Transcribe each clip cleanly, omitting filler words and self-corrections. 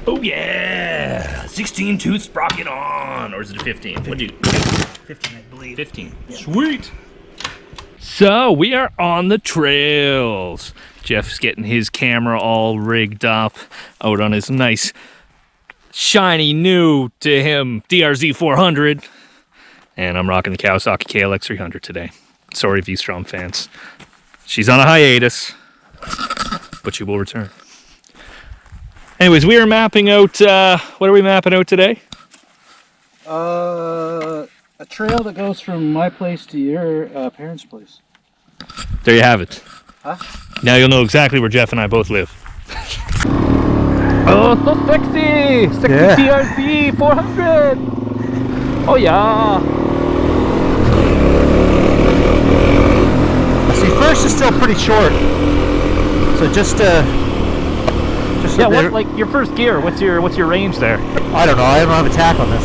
Oh yeah! 16 tooth sprocket on! Or is it a 15? What do you do? 15, I believe. 15. Yeah. Sweet! So, we are on the trails. Jeff's getting his camera all rigged up out on his nice, shiny, new to him DRZ 400. And I'm rocking the Kawasaki KLX 300 today. Sorry, V-Strom fans. She's on a hiatus, but she will return. Anyways, we are mapping out, what are we mapping out today? A trail that goes from my place to your parents' place. There you have it. Huh? Now you'll know exactly where Jeff and I both live. Oh, so sexy! Sexy DRZ 400! Oh yeah! See, first is still pretty short. So just yeah, what, like your first gear, what's your range there? I don't know, I don't have a tack on this.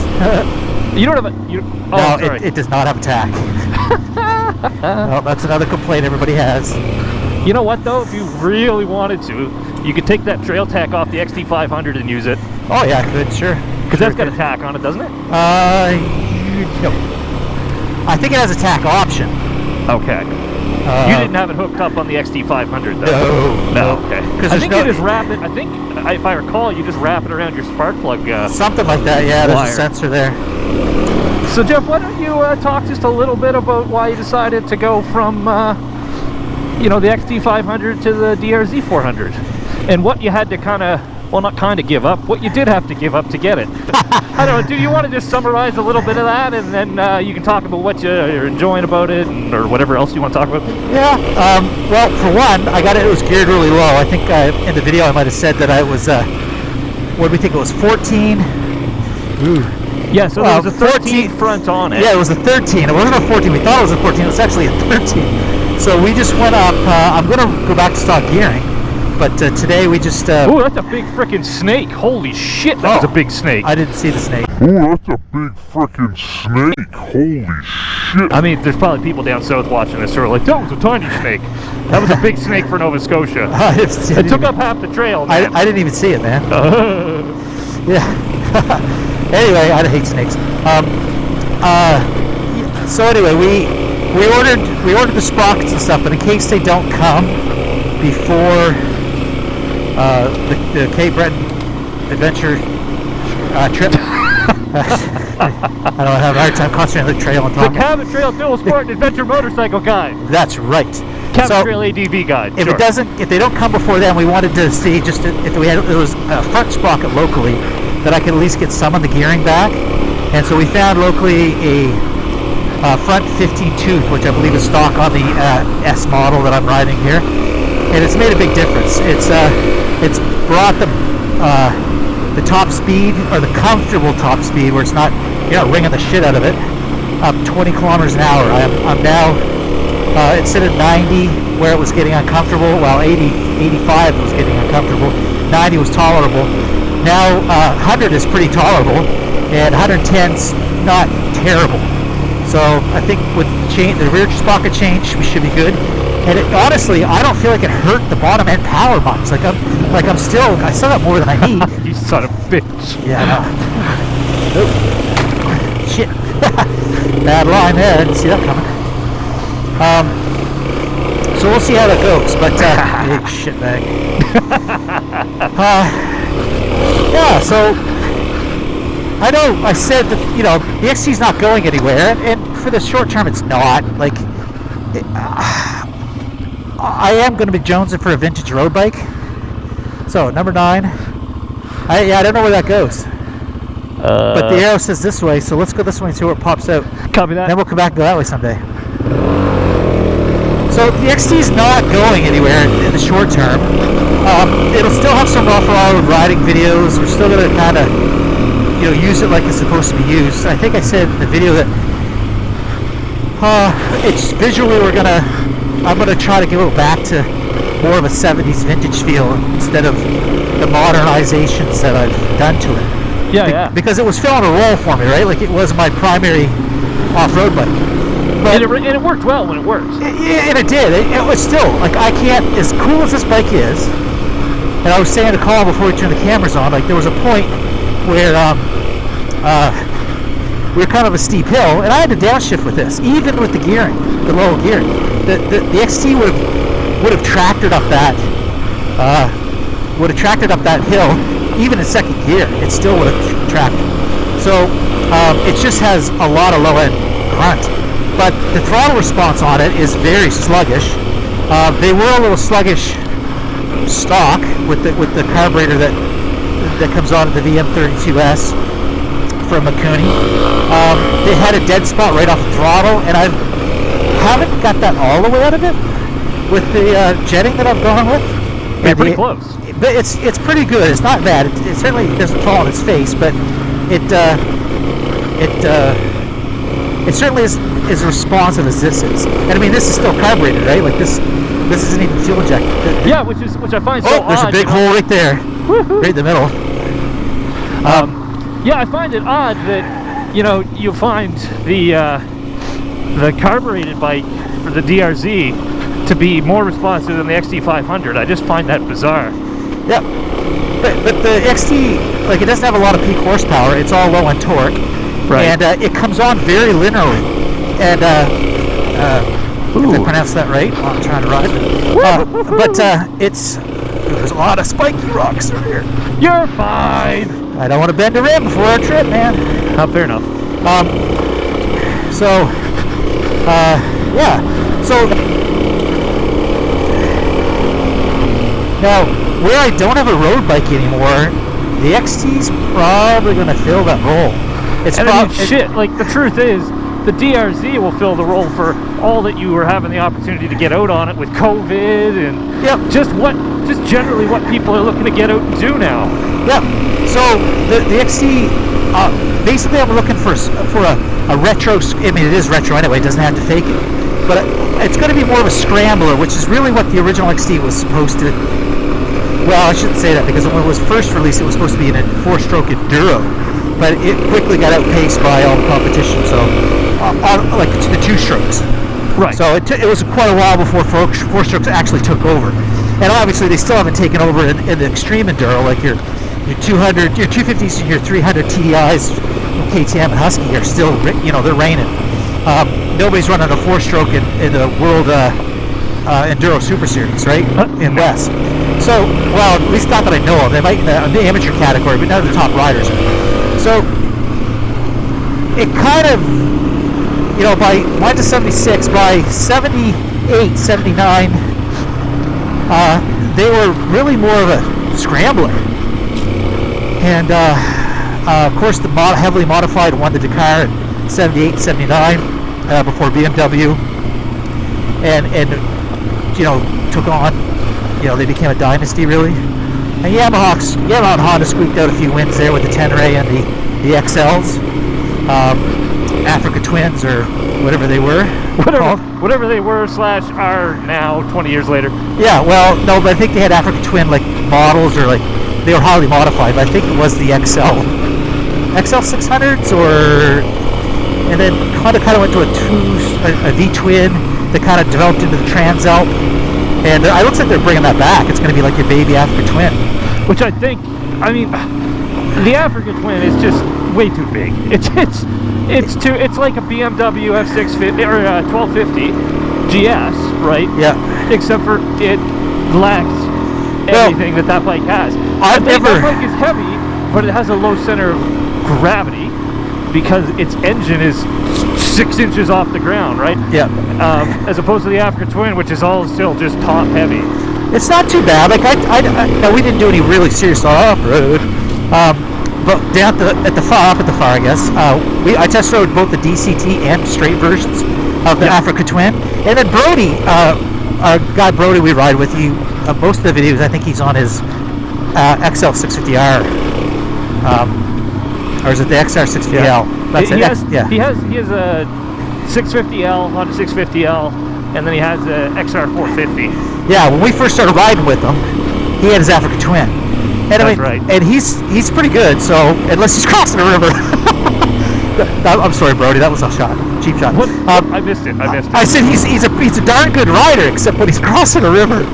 You don't have a... no, it does not have a tack. No, that's another complaint everybody has. You know what though, if you really wanted to, you could take that trail tack off the XT500 and use it. Oh yeah, I could, sure. Because that's got a tack on it, doesn't it? No. I think it has a tack option. Okay. You didn't have it hooked up on the XT500 though? No. Okay. I think you just wrap it, I think, if I recall, you just wrap it around your spark plug something like that, yeah, wire. there's a sensor there. So Jeff, why don't you talk just a little bit about why you decided to go from, you know, the XT500 to the DRZ 400? And what you had to kind of, well, not kind of give up, what you did have to give up to get it. I don't know, do you want to just summarize a little bit of that, and then you can talk about what you're enjoying about it, or whatever else you want to talk about? Yeah, well, for one, I got it was geared really low. I think in the video I might have said that I was, what do we think it was, 14? Ooh. Yeah, so there was a 13 front on it. Yeah, it was a 13. It wasn't a 14. We thought it was a 14. It was actually a 13. So we just went up. I'm going to go back to stock gearing. But today we just... Ooh, that's a big frickin' snake. Holy shit, that was a big snake. I didn't see the snake. Ooh, that's a big frickin' snake. Holy shit. I mean, there's probably people down south watching this who are like, that was a tiny snake. That was a big snake for Nova Scotia. It took up half the trail, man. I didn't even see it, man. Yeah. Anyway, I hate snakes. So anyway, we ordered the sprockets and stuff, but in case they don't come before the Cape Breton adventure trip, I don't have a hard time concentrating on the trail and talking. The Cabot Trail Dualsport and Adventure Motorcycle Guide. That's right. Cabot Trail ADV Guide. If if they don't come before then, we wanted to see just if we had, it was a front sprocket locally that I could at least get some of the gearing back, and so we found locally a front 15 tooth, which I believe is stock on the S model that I'm riding here, and it's made a big difference. It's brought the top speed, or the comfortable top speed, where it's not, you're not ringing the shit out of it, up 20 kilometers an hour. I'm now instead of 90 where it was getting uncomfortable, well 85 was getting uncomfortable, 90 was tolerable. Now 100 is pretty tolerable, and 110's not terrible. So I think with the rear sprocket change, we should be good. And honestly, I don't feel like it hurt the bottom end power box. I still got more than I need. You son of a bitch. Yeah. Oh. Shit. Bad line there. I didn't see that coming. So we'll see how that goes. But big shitbag. Yeah, so I know I said that, you know, the XT's not going anywhere, and for the short term it's not. Like, I am going to be jonesing for a vintage road bike. So, number 9. I don't know where that goes. But the arrow says this way, so let's go this way and see where it pops out. Copy that. Then we'll come back and go that way someday. So the XT's not going anywhere in the short term. It'll still have some off-road riding videos. We're still going to kind of, you know, use it like it's supposed to be used. I think I said in the video that it's visually I'm going to try to give it back to more of a 70s vintage feel instead of the modernizations that I've done to it. Yeah, yeah. Because it was filling a role for me, right? Like, it was my primary off-road bike. And it worked well when it worked. Yeah, and it did. It was still, like, I can't, as cool as this bike is, and I was saying to Colin before we turned the cameras on, like, there was a point where we were kind of a steep hill, and I had to downshift with this, even with the gearing, the low gearing. The XT would have tractored up that hill, even in second gear. It still would have tractored. So it just has a lot of low end grunt, but the throttle response on it is very sluggish. They were a little sluggish stock with the carburetor that comes on at the VM32S from Makuni. They had a dead spot right off the throttle, and I haven't got that all the way out of it with the jetting that I've gone with. You're pretty close. But it's pretty good. It's not bad. It certainly doesn't fall on its face, but it certainly is as responsive as this is. And I mean, this is still carbureted, right? Like this isn't even fuel injected. Yeah, which I find so odd. There's a big hole right there, right in the middle. Yeah, I find it odd that you find the carbureted bike for the DRZ to be more responsive than the XT500. I just find that bizarre. Yeah, but the XT, like, it doesn't have a lot of peak horsepower. It's all low on torque, right? And it comes on very linearly. And if I pronounce that right, I'm trying to ride. But there's a lot of spiky rocks over here. You're fine. I don't want to bend a rim before our trip, man. Fair enough. Yeah. So now, where I don't have a road bike anymore, the XT's probably going to fill that role. Shit. Like, the truth is, the DRZ will fill the role for all that you were having the opportunity to get out on it with COVID and just generally what people are looking to get out and do now. Yep. So the XT, basically, I'm looking for a retro. I mean, it is retro anyway. It doesn't have to fake it, but it's going to be more of a scrambler, which is really what the original XT was supposed to. Well, I shouldn't say that, because when it was first released, it was supposed to be a 4-stroke enduro, but it quickly got outpaced by all the competition. So, like the 2-strokes. Right. So it was quite a while before 4-strokes actually took over, and obviously they still haven't taken over in the extreme enduro, like your 200, your 250s, and your 300 TDIs, KTM and Husky are still, they're reigning. Nobody's running a 4-stroke in the World Enduro Super Series, right? In West. So, well, at least not that I know of. They might in the amateur category, but none of the top riders are. So, it kind of, by 1 to 76, by 78, 79, they were really more of a scrambler. And, of course, the heavily modified won the Dakar in 78, 79, before BMW. And took on, they became a dynasty, really. And Yamaha and Honda squeaked out a few wins there with the Tenere and the XLs. Africa Twins, or whatever they were. Whatever they were / are now, 20 years later. Yeah, well, no, but I think they had Africa Twin, like, models, or, like, they were highly modified, but I think it was the XL 600s, and then Honda kind of went to a V-twin that kind of developed into the Transalp, and it looks like they're bringing that back. It's going to be like your baby Africa Twin, which I think, the Africa Twin is just way too big. It's like a BMW F650 or 1250 GS, right? Yeah. Except for it lacks everything that bike has. That bike is heavy, but it has a low center of gravity because its engine is 6 inches off the ground, right? Yeah. As opposed to the Africa Twin, which is all still just top heavy. It's not too bad. Like now we didn't do any really serious off-road, but down at the far, I guess. I test rode both the DCT and straight versions of the Africa Twin, and then Brody, our guy Brody, we ride with. Most of the videos, I think he's on his XL 650R, or is it the XR 650L? Yeah. That's he has a 650L, Honda 650L, and then he has a XR 450. Yeah, when we first started riding with him, he had his Africa Twin. And That's right. And he's pretty good, so unless he's crossing a river. I'm sorry, Brody. That was a shot. Cheap shot. What? I missed it. I said he's a darn good rider, except when he's crossing a river.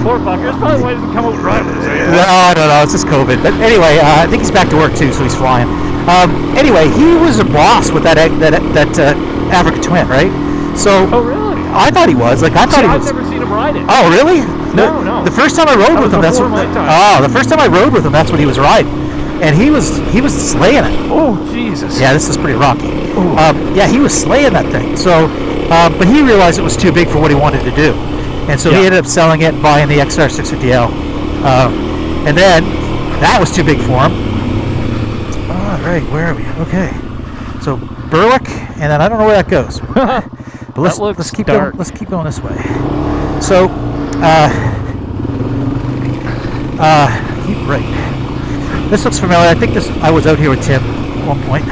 Poor fucker. That's probably why he doesn't come out and ride with us. No. It's just COVID. But anyway, I think he's back to work too, so he's flying. Anyway, he was a boss with that Africa Twin, right? So. Oh really? I thought he was. Like I thought he was. I've never seen him ride it. Oh really? No. The first time I rode with him, that's what. The first time I rode with him, that's what he was riding, and he was slaying it. Oh Jesus! Yeah, this is pretty rocky. Yeah, he was slaying that thing. So, but he realized it was too big for what he wanted to do, and so he ended up selling it and buying the XR 650L, and then that was too big for him. All right, where are we? Okay, so Berwick, and then I don't know where that goes. But let's keep going. Let's keep going this way. So, right. This looks familiar. I think I was out here with Tim at one point.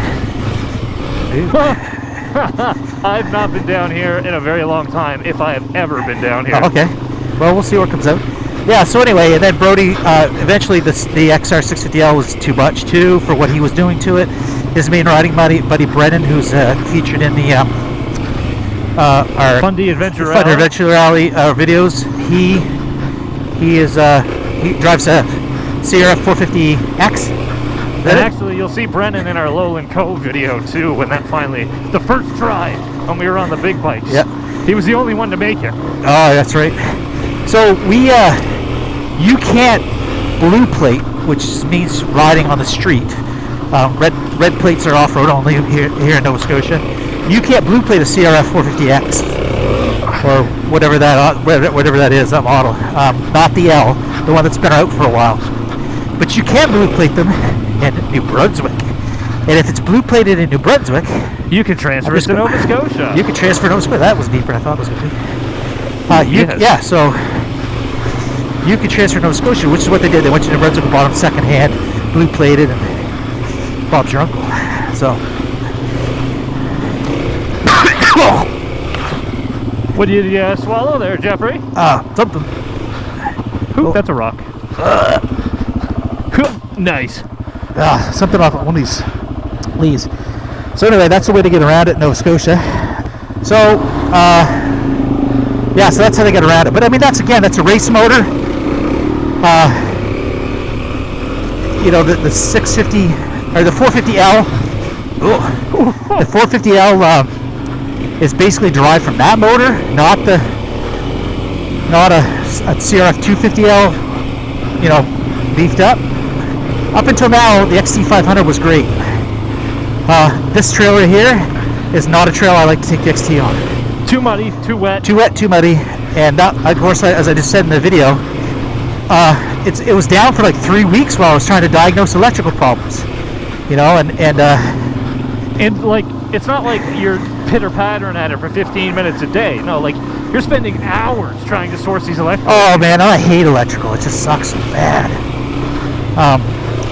I've not been down here in a very long time, if I have ever been down here. Oh, okay. Well, we'll see what comes out. Yeah. So anyway, and then Brody. Eventually, the XR 650L was too much too for what he was doing to it. His main riding buddy Brennan, who's featured in the our Fundy Adventure Rally videos. He drives a CRF 450X. And actually, you'll see Brennan in our Lowland Cove video too. When that finally, the first try when we were on the big bikes. Yep. He was the only one to make it. Oh, that's right. So you can't blue plate, which means riding on the street. Red plates are off-road only here in Nova Scotia. You can't blue plate a CRF 450X or whatever that is, that model. Not the L, the one that's been out for a while. But you can blue plate them in New Brunswick. And if it's blue plated in New Brunswick, you can transfer it to Nova Scotia. You can transfer to Nova Scotia. That was deeper than I thought it was going to be. Yes. Yeah, so you can transfer to Nova Scotia, which is what they did. They went to New Brunswick and bought them secondhand, blue plated, and Bob's your uncle. So. What did you swallow there, Jeffrey? Something. Ooh, that's a rock. Nice. Something off one of these leaves. So anyway, that's the way to get around it in Nova Scotia. So, yeah, so that's how they get around it. But I mean, that's a race motor. You know, the 650 or the 450L. The 450L is basically derived from that motor, not a CRF 250L, you know, beefed up. Up until now, the XT500 was great. This trailer here is not a trail I like to take the XT on. Too muddy, too wet. Too wet, too muddy, and that, of course, as I just said in the video, it was down for like 3 weeks while I was trying to diagnose electrical problems. You know, and like, it's not like you're pitter-pattering at it for 15 minutes a day. No, like, you're spending hours trying to source these electrical. Oh man, I hate electrical. It just sucks so bad.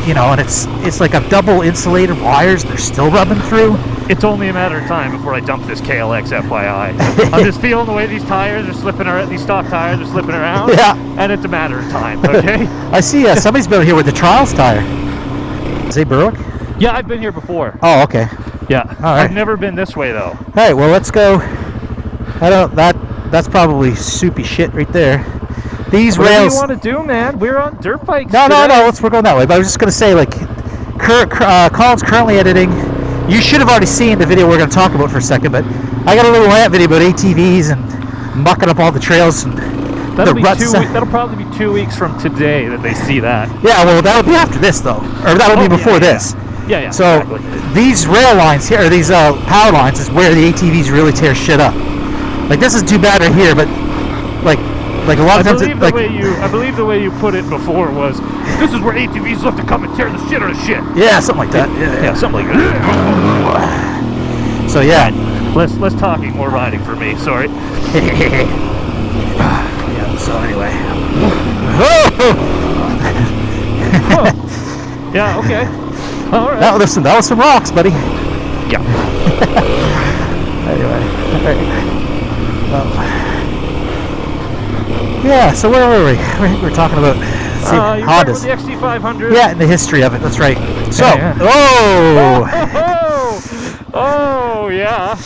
You know, and it's like a double insulated wires. They're still rubbing through. It's only a matter of time before I dump this KLX, FYI. I'm just feeling the way these tires are slipping around. These stock tires are slipping around. Yeah. And it's a matter of time. Okay. I see. Somebody's been here with the Trials tire. Is it Berwick? Yeah, I've been here before. Oh, okay. Yeah. All right. I've never been this way though. All right. Well, let's go. That's probably soupy shit right there. These What rails. do you want to do, man? We're on dirt bikes. No. today. We're going that way. But I was just gonna say, like, Colin's currently editing. You should have already seen the video we're going to talk about for a second, but I got a little rant video about ATVs and mucking up all the trails and That'll probably be 2 weeks from today that they see that. Yeah, well, that'll be after this though, or that'll be before this. Yeah. So exactly. these rail lines here, or these power lines, is where the ATVs really tear shit up. Like this is too bad right here, but like a lot of times, I believe the way you put it before was, this is where ATVs love to come and tear the shit out of shit. Yeah, something like that. Yeah, something like that. So yeah, less talking, more riding for me. Sorry. Yeah. So anyway. Yeah. Okay. All right. That was some rocks, buddy. Yeah. Anyway. All right. Yeah. So where were we? We were talking about See, You're talking about the XT500? Yeah, and the history of it. That's right. So, Yeah. oh, Oh, yeah.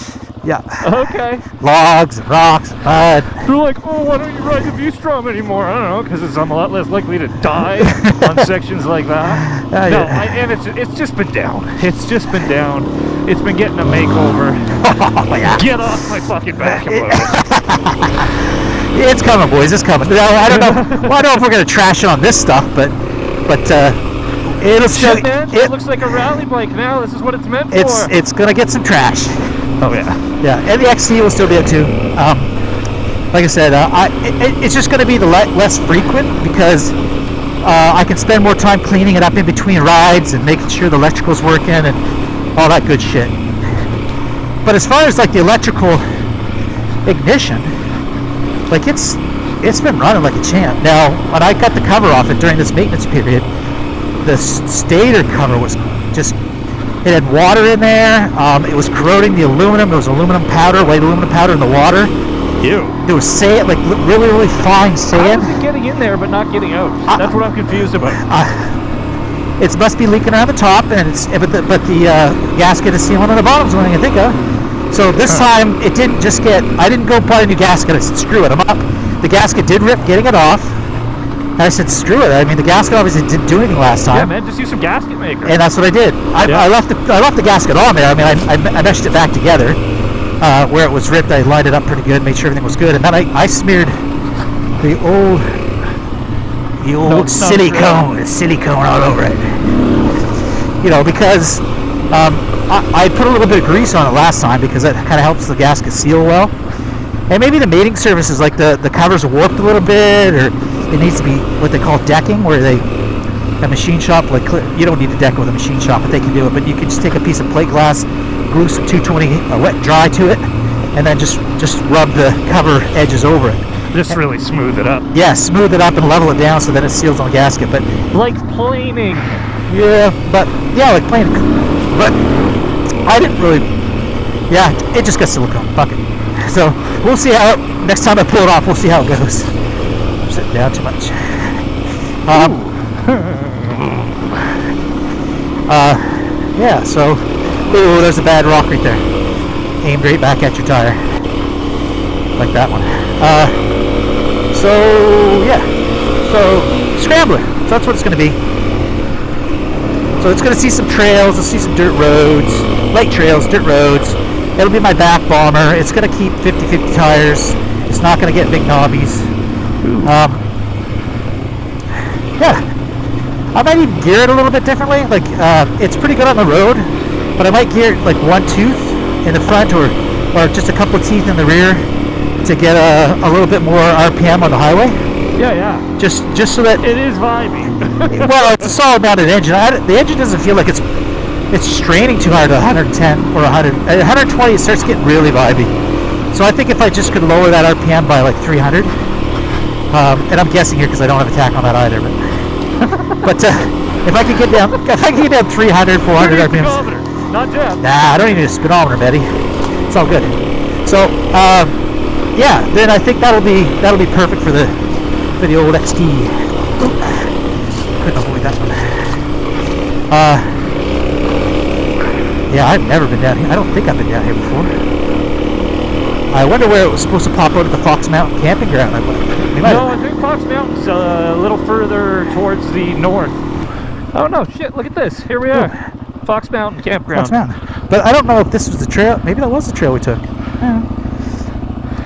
yeah. Okay. Logs and rocks and mud. They're like, oh, why don't you ride the V-Strom anymore? I don't know, because I'm a lot less likely to die on sections like that. No, Yeah. and it's just been down. It's just been down. It's been getting a makeover. Oh, yeah. Get off my fucking back about it. It's coming, boys. It's coming. I don't know. Well, I don't know if we're gonna trash on this stuff, but it'll still. Shit, man, it looks like a rally bike now. This is what it's meant for. It's gonna get some trash. Oh yeah. Yeah, and the XT will still be up too. Like I said, it's just going to be the less frequent because I can spend more time cleaning it up in between rides and making sure the electrical's working and all that good shit. But as far as like the electrical ignition, like it's been running like a champ. Now, when I got the cover off it during this maintenance period, the stator cover was just. It had water in there. It was corroding the aluminum. There was aluminum powder, white aluminum powder in the water. Ew. There was sand, like really, really fine sand. How is it getting in there but not getting out? That's what I'm confused about. It must be leaking around the top, and but the gasket is sealing on the bottom is the only thing I can think of. So this time it didn't just get. I didn't go buy a new gasket. I said screw it. I'm up. The gasket did rip getting it off. I said, screw it. I mean, the gasket obviously didn't do anything last time. Yeah, man, just use some gasket maker. And that's what I did. I left the gasket on there. I mean, I meshed it back together where it was ripped. I lined it up pretty good, made sure everything was good, and then I smeared the old silicone all over it. You know, because I put a little bit of grease on it last time because that kind of helps the gasket seal well. And maybe the mating surfaces, like the covers are warped a little bit, or it needs to be what they call decking, where a machine shop, like you don't need to deck with a machine shop, but they can do it. But you can just take a piece of plate glass, glue some 220 wet dry to it, and then just rub the cover edges over it. Just really smooth it up. Yeah, smooth it up and level it down so that it seals on the gasket. But like planing. Yeah, like planing. But I didn't really. Yeah, it just got silicone. Fuck it. So we'll see how next time I pull it off. We'll see how it goes. I'm sitting down too much. Yeah. So, ooh, there's a bad rock right there. Aimed right back at your tire, like that one. So yeah. So scrambler. So that's what it's going to be. So it's going to see some trails. Let's see some dirt roads, light trails, dirt roads. It'll be my back bomber. It's going to keep 50/50 tires. It's not going to get big knobbies. Yeah. I might even gear it a little bit differently. Like, it's pretty good on the road, but I might gear it like one tooth in the front or just a couple of teeth in the rear to get a little bit more RPM on the highway. Yeah. Just so that it is vibey. Well, it's a solid mounted engine. The engine doesn't feel like it's straining too hard at 110 or 100. At 120, it starts getting really vibey. So I think if I just could lower that RPM by like 300, and I'm guessing here because I don't have a tack on that either, but if I could get down 300, 400 RPMs. Not Jeff. Nah, I don't even need a speedometer, Betty. It's all good. So yeah, then I think that'll be perfect for the old XT. Oop. Couldn't avoid that one. Yeah, I've never been down here. I don't think I've been down here before. I wonder where it was supposed to pop out at the Fox Mountain camping ground. I think Fox Mountain's a little further towards the north. Oh no, shit, look at this. Here we are. Fox Mountain campground. Fox Mountain. But I don't know if this was the trail. Maybe that was the trail we took.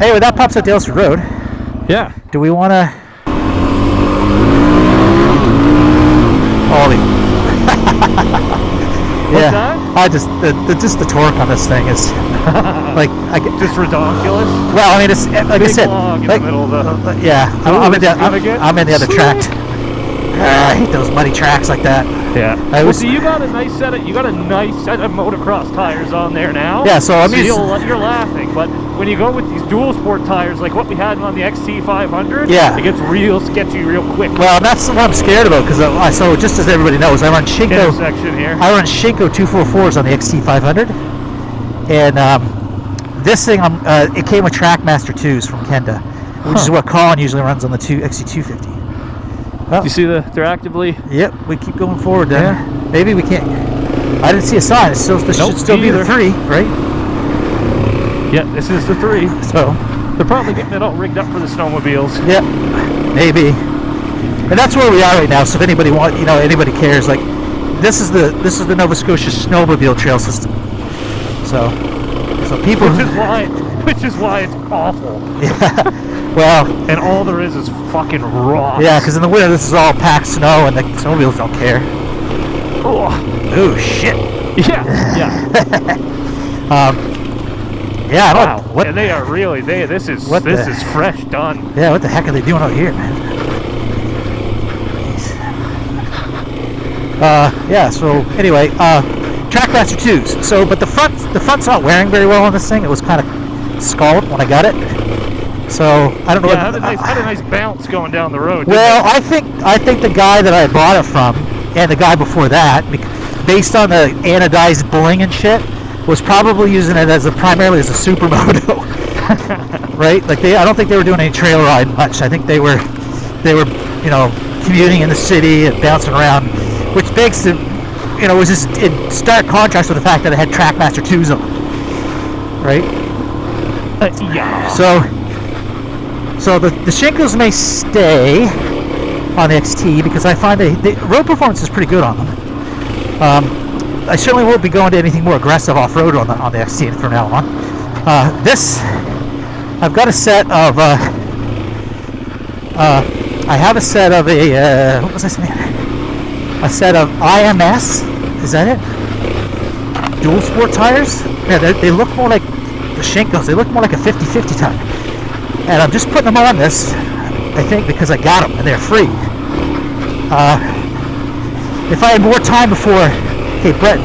Anyway, that pops out Dalesford Road. Yeah. Do we want to... Holy... What's that? I just the torque on this thing is like just ridiculous. Well, I mean, it's like big I said, log in like, the middle of the. Yeah, I'm in the other track. I hate those muddy tracks like that. Yeah. So you got a nice set of motocross tires on there now. Yeah. So I mean, you're laughing, but when you go with these Dualsport tires like what we had on the XT500, yeah, it gets real sketchy real quick. Well, that's what I'm scared about because so just as everybody knows, I run Shinko. Section here. I run Shinko 244s on the XT500, and this thing it came with Trackmaster 2s from Kenda, which is what Colin usually runs on the XT250. You see they're actively. Yep, we keep going forward then. Yeah. Maybe we can't. I didn't see a sign. It still, this should still be the 3, right? Yeah, this is the 3. So they're probably getting it all rigged up for the snowmobiles. Yeah, maybe. And that's where we are right now. So if anybody anybody cares, like this is the Nova Scotia snowmobile trail system. So people. Which is why it's awful. Yeah. Well, and all there is fucking rocks. Yeah, because in the winter this is all packed snow, and the snowmobiles don't care. Oh shit. Yeah. Yeah. I don't. Wow. What? And they are really. This is fresh done. Yeah. What the heck are they doing out here, man? Yeah. So anyway, Trackmaster 2s. So, but the front's not wearing very well on this thing. It was kind of scalded when I got it. So I don't know. Yeah, had a nice bounce going down the road. Well, I think the guy that I bought it from, and the guy before that, based on the anodized bling and shit, was probably using it primarily as a supermoto, right? Like I don't think they were doing any trail ride much. I think they were, commuting in the city and bouncing around, which begs to, was just in stark contrast with the fact that it had Trackmaster 2s on, right? Yeah. So the Shinkos may stay on the XT because I find the road performance is pretty good on them. I certainly won't be going to anything more aggressive off-road on the XT from now on. I've got a set of I have a set of what was I saying? A set of IMS, is that it? Dualsport tires? Yeah, they look more like the Shinkos. They look more like a 50/50 tire. And I'm just putting them on this, I think, because I got them and they're free. If I had more time before Cape Breton,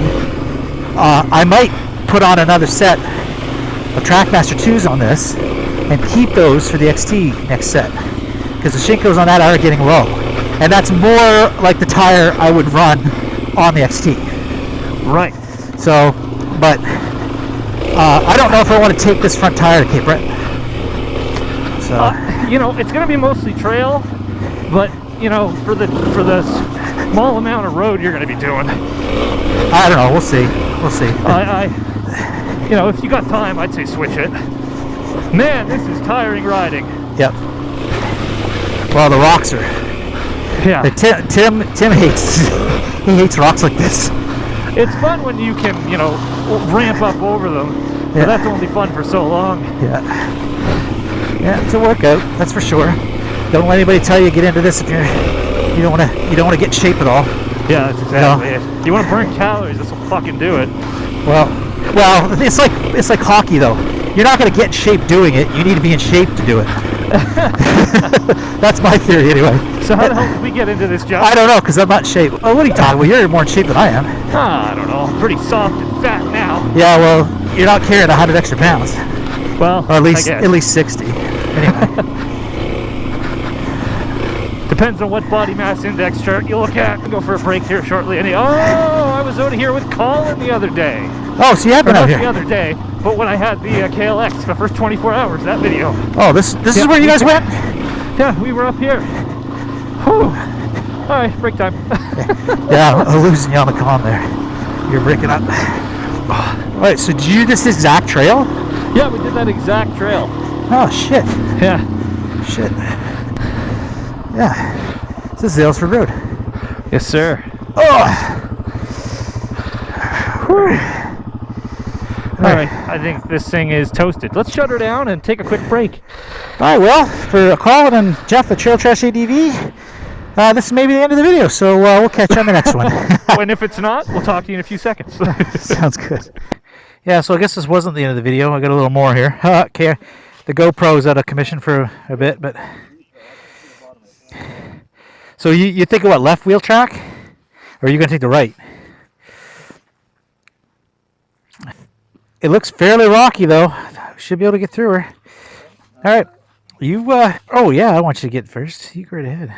I might put on another set of Trackmaster 2s on this and keep those for the XT next set. Because the Shinkos on that are getting low. And that's more like the tire I would run on the XT. Right. So, but I don't know if I want to take this front tire to Cape Breton. So. It's going to be mostly trail, but for the small amount of road you're going to be doing, I don't know. We'll see. If you got time, I'd say switch it. Man, this is tiring riding. Yep. Well, the rocks are. Yeah. Tim hates rocks like this. It's fun when you can ramp up over them, but that's only fun for so long. Yeah. Yeah, it's a workout, that's for sure. Don't let anybody tell you get into this if you don't want to get in shape at all. Yeah, that's exactly it. You want to burn calories, this will fucking do it. Well, it's like hockey though. You're not going to get in shape doing it. You need to be in shape to do it. That's my theory anyway. So how the hell did we get into this job? I don't know, because I'm not in shape. Oh, what are you talking about? You're more in shape than I am. I don't know. I'm pretty soft and fat now. Yeah, well, you're not carrying 100 extra pounds. Well, or at least 60. Anyway. Depends on what body mass index chart you look at. We'll go for a break here shortly. I was out here with Colin the other day. Oh, so you have been out here? Not the other day, but when I had the KLX, the first 24 hours, that video. Oh, this is where you guys went? Yeah, we were up here. Whew. All right, break time. Yeah, I'm losing you on the comm there. You're breaking up. All right, so did you do this exact trail? Yeah, we did that exact trail. Oh, shit. Yeah. Shit. Yeah. This is Aylesford Road. Yes, sir. Oh! All right, I think this thing is toasted. Let's shut her down and take a quick break. All right, well, for Colin and Jeff at Trail Trash ADV, this is maybe the end of the video, so we'll catch you on the next one. And if it's not, we'll talk to you in a few seconds. Sounds good. Yeah, so I guess this wasn't the end of the video. I got a little more here. Okay, the GoPro's out of commission for a bit, but... So you think of what, left wheel track? Or are you going to take the right? It looks fairly rocky, though. Should be able to get through her. All right. You, oh, yeah, I want you to get first. You go right ahead.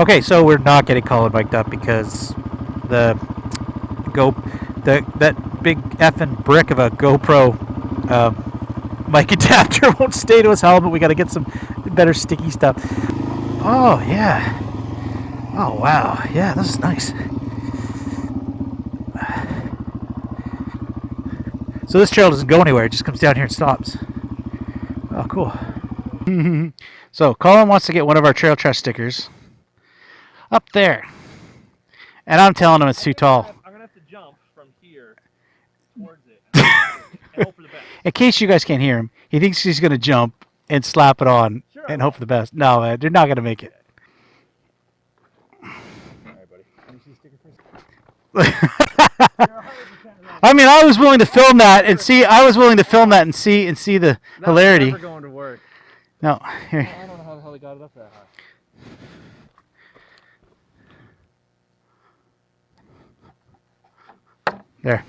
Okay, so we're not getting Colin mic'd up because that big effing brick of a GoPro mic adapter won't stay to his helmet. We got to get some better sticky stuff. Oh yeah. Oh wow. Yeah, this is nice. So this trail doesn't go anywhere. It just comes down here and stops. Oh, cool. So Colin wants to get one of our Trail Trash stickers up there, and I'm telling him it's too tall. I'm gonna have to jump from here towards it and hope for the best. In case you guys can't hear him, he thinks he's gonna jump and slap it on and hope for the best. No, they're not gonna make it. All right, buddy. Can you see the sticker first? I mean, I was willing to film that and see. I was willing to film that and see the hilarity. Never going to work. No, here. I don't know how the hell they got it up that high. There.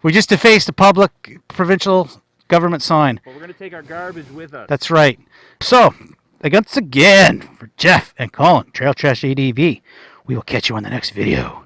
We just defaced a public provincial government sign. But we're gonna take our garbage with us. That's right. So, once again, for Jeff and Colin, Trail Trash ADV, we will catch you on the next video.